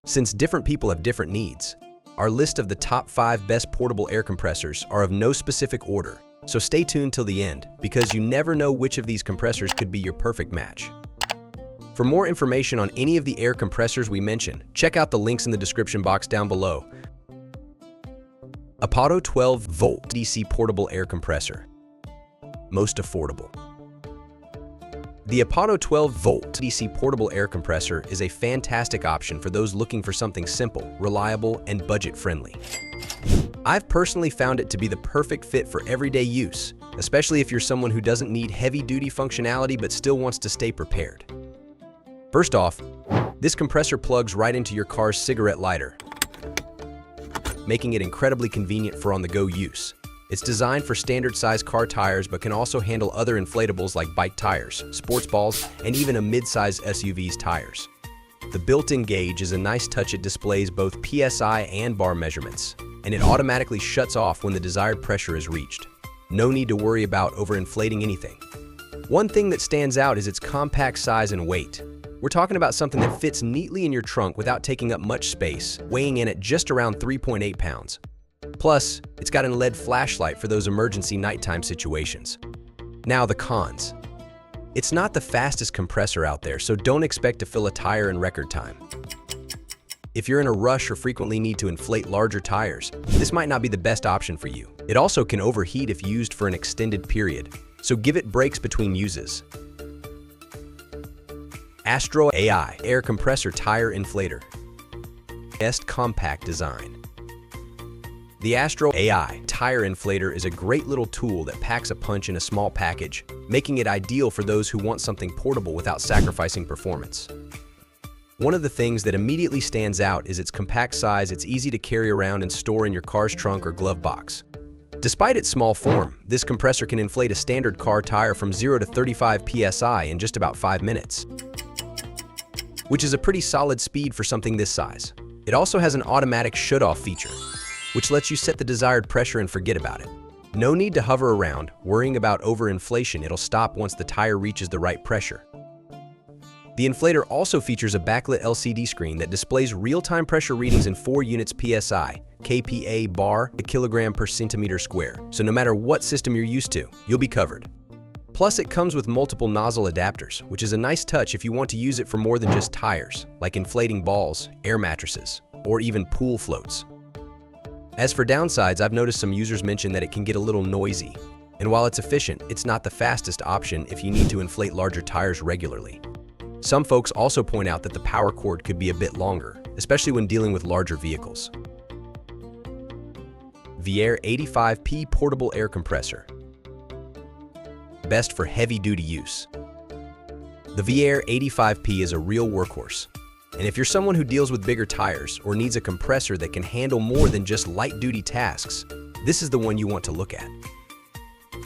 Since different people have different needs, our list of the top 5 best portable air compressors are of no specific order, so stay tuned till the end because you never know which of these compressors could be your perfect match. For more information on any of the air compressors we mention, check out the links in the description box down below. EPAuto 12-volt DC Portable Air Compressor. Most affordable. The EPAuto 12-volt DC Portable Air Compressor is a fantastic option for those looking for something simple, reliable, and budget-friendly. I've personally found it to be the perfect fit for everyday use, especially if you're someone who doesn't need heavy-duty functionality but still wants to stay prepared. First off, this compressor plugs right into your car's cigarette lighter, making it incredibly convenient for on-the-go use. It's designed for standard-size car tires but can also handle other inflatables like bike tires, sports balls, and even a mid-size SUV's tires. The built-in gauge is a nice touch. It displays both PSI and bar measurements, and it automatically shuts off when the desired pressure is reached. No need to worry about overinflating anything. One thing that stands out is its compact size and weight. We're talking about something that fits neatly in your trunk without taking up much space, weighing in at just around 3.8 pounds. Plus, it's got an LED flashlight for those emergency nighttime situations. Now the cons. It's not the fastest compressor out there, so don't expect to fill a tire in record time. If you're in a rush or frequently need to inflate larger tires, this might not be the best option for you. It also can overheat if used for an extended period, so give it breaks between uses. AstroAI Air Compressor Tire Inflator. Best compact design. The AstroAI Tire Inflator is a great little tool that packs a punch in a small package, making it ideal for those who want something portable without sacrificing performance. One of the things that immediately stands out is its compact size. It's easy to carry around and store in your car's trunk or glove box. Despite its small form, this compressor can inflate a standard car tire from 0 to 35 psi in just about 5 minutes, which is a pretty solid speed for something this size. It also has an automatic shut-off feature, which lets you set the desired pressure and forget about it. No need to hover around, worrying about overinflation. It'll stop once the tire reaches the right pressure. The inflator also features a backlit LCD screen that displays real-time pressure readings in 4 units PSI, kPa, bar, a kilogram per centimeter square. So no matter what system you're used to, you'll be covered. Plus, it comes with multiple nozzle adapters, which is a nice touch if you want to use it for more than just tires, like inflating balls, air mattresses, or even pool floats. As for downsides, I've noticed some users mention that it can get a little noisy. And while it's efficient, it's not the fastest option if you need to inflate larger tires regularly. Some folks also point out that the power cord could be a bit longer, especially when dealing with larger vehicles. VIAIR 85P Portable Air Compressor. Best for heavy-duty use. The VIAIR 85P is a real workhorse. And if you're someone who deals with bigger tires or needs a compressor that can handle more than just light-duty tasks, this is the one you want to look at.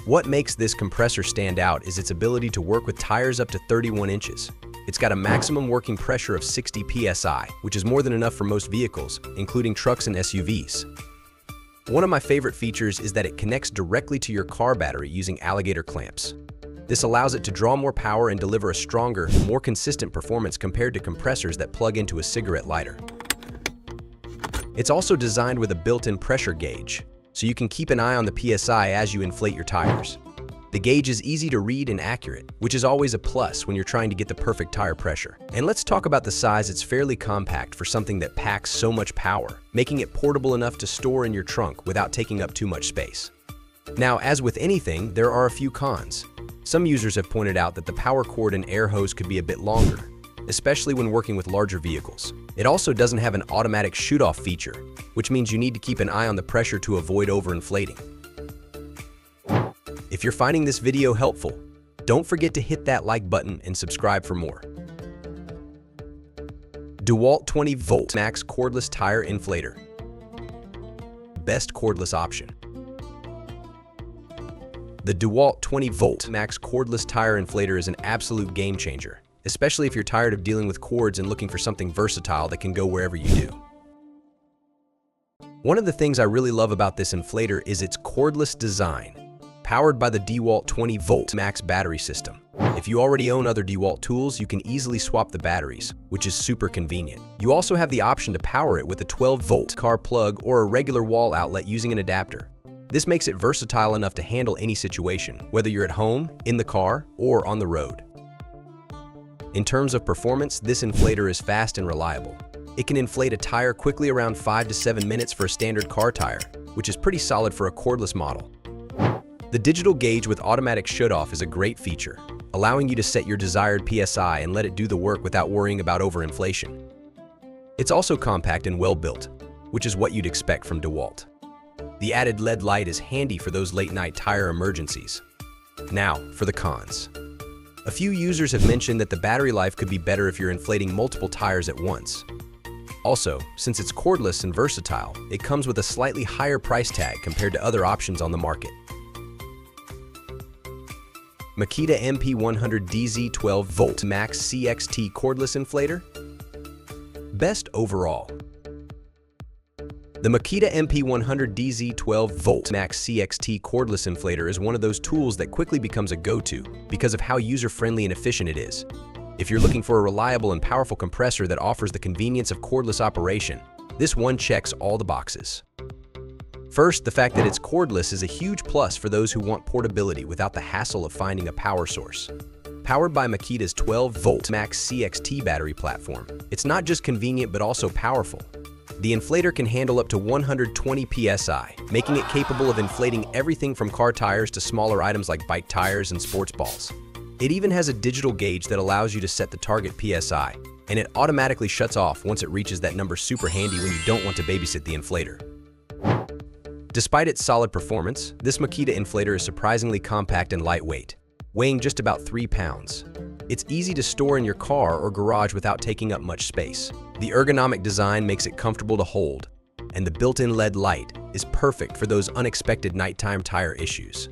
What makes this compressor stand out is its ability to work with tires up to 31 inches. It's got a maximum working pressure of 60 psi, which is more than enough for most vehicles, including trucks and SUVs. One of my favorite features is that it connects directly to your car battery using alligator clamps. This allows it to draw more power and deliver a stronger, more consistent performance compared to compressors that plug into a cigarette lighter. It's also designed with a built-in pressure gauge, so you can keep an eye on the PSI as you inflate your tires. The gauge is easy to read and accurate, which is always a plus when you're trying to get the perfect tire pressure. And let's talk about the size. It's fairly compact for something that packs so much power, making it portable enough to store in your trunk without taking up too much space. Now, as with anything, there are a few cons. Some users have pointed out that the power cord and air hose could be a bit longer, especially when working with larger vehicles. It also doesn't have an automatic shoot-off feature, which means you need to keep an eye on the pressure to avoid overinflating. If you're finding this video helpful, don't forget to hit that like button and subscribe for more. DEWALT 20-volt Max Cordless Tire Inflator. Best cordless option. The DEWALT 20-volt Max Cordless Tire Inflator is an absolute game changer, especially if you're tired of dealing with cords and looking for something versatile that can go wherever you do. One of the things I really love about this inflator is its cordless design. powered by the DEWALT 20-volt max battery system. If you already own other DEWALT tools, you can easily swap the batteries, which is super convenient. You also have the option to power it with a 12-volt car plug or a regular wall outlet using an adapter. This makes it versatile enough to handle any situation, whether you're at home, in the car, or on the road. In terms of performance, this inflator is fast and reliable. It can inflate a tire quickly around 5 to 7 minutes for a standard car tire, which is pretty solid for a cordless model. The digital gauge with automatic shut-off is a great feature, allowing you to set your desired PSI and let it do the work without worrying about overinflation. It's also compact and well-built, which is what you'd expect from DEWALT. The added LED light is handy for those late-night tire emergencies. Now, for the cons. A few users have mentioned that the battery life could be better if you're inflating multiple tires at once. Also, since it's cordless and versatile, it comes with a slightly higher price tag compared to other options on the market. Makita MP100DZ 12-volt Max CXT Cordless Inflator. Best overall. The Makita MP100DZ 12-volt Max CXT Cordless Inflator is one of those tools that quickly becomes a go-to because of how user-friendly and efficient it is. If you're looking for a reliable and powerful compressor that offers the convenience of cordless operation, this one checks all the boxes. First, the fact that it's cordless is a huge plus for those who want portability without the hassle of finding a power source. Powered by Makita's 12-volt Max CXT battery platform, it's not just convenient but also powerful. The inflator can handle up to 120 psi, making it capable of inflating everything from car tires to smaller items like bike tires and sports balls. It even has a digital gauge that allows you to set the target PSI, and it automatically shuts off once it reaches that number. Super handy when you don't want to babysit the inflator. Despite its solid performance, this Makita inflator is surprisingly compact and lightweight, weighing just about 3 pounds. It's easy to store in your car or garage without taking up much space. The ergonomic design makes it comfortable to hold, and the built-in LED light is perfect for those unexpected nighttime tire issues.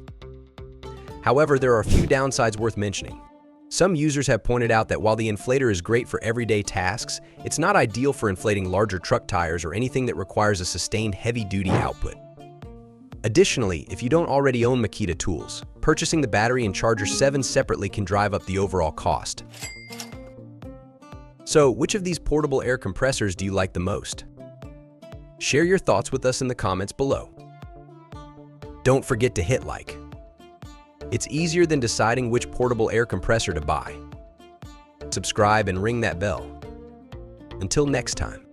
However, there are a few downsides worth mentioning. Some users have pointed out that while the inflator is great for everyday tasks, it's not ideal for inflating larger truck tires or anything that requires a sustained heavy-duty output. Additionally, if you don't already own Makita tools, purchasing the battery and charger 7 separately can drive up the overall cost. So, which of these portable air compressors do you like the most? Share your thoughts with us in the comments below. Don't forget to hit like. It's easier than deciding which portable air compressor to buy. Subscribe and ring that bell. Until next time.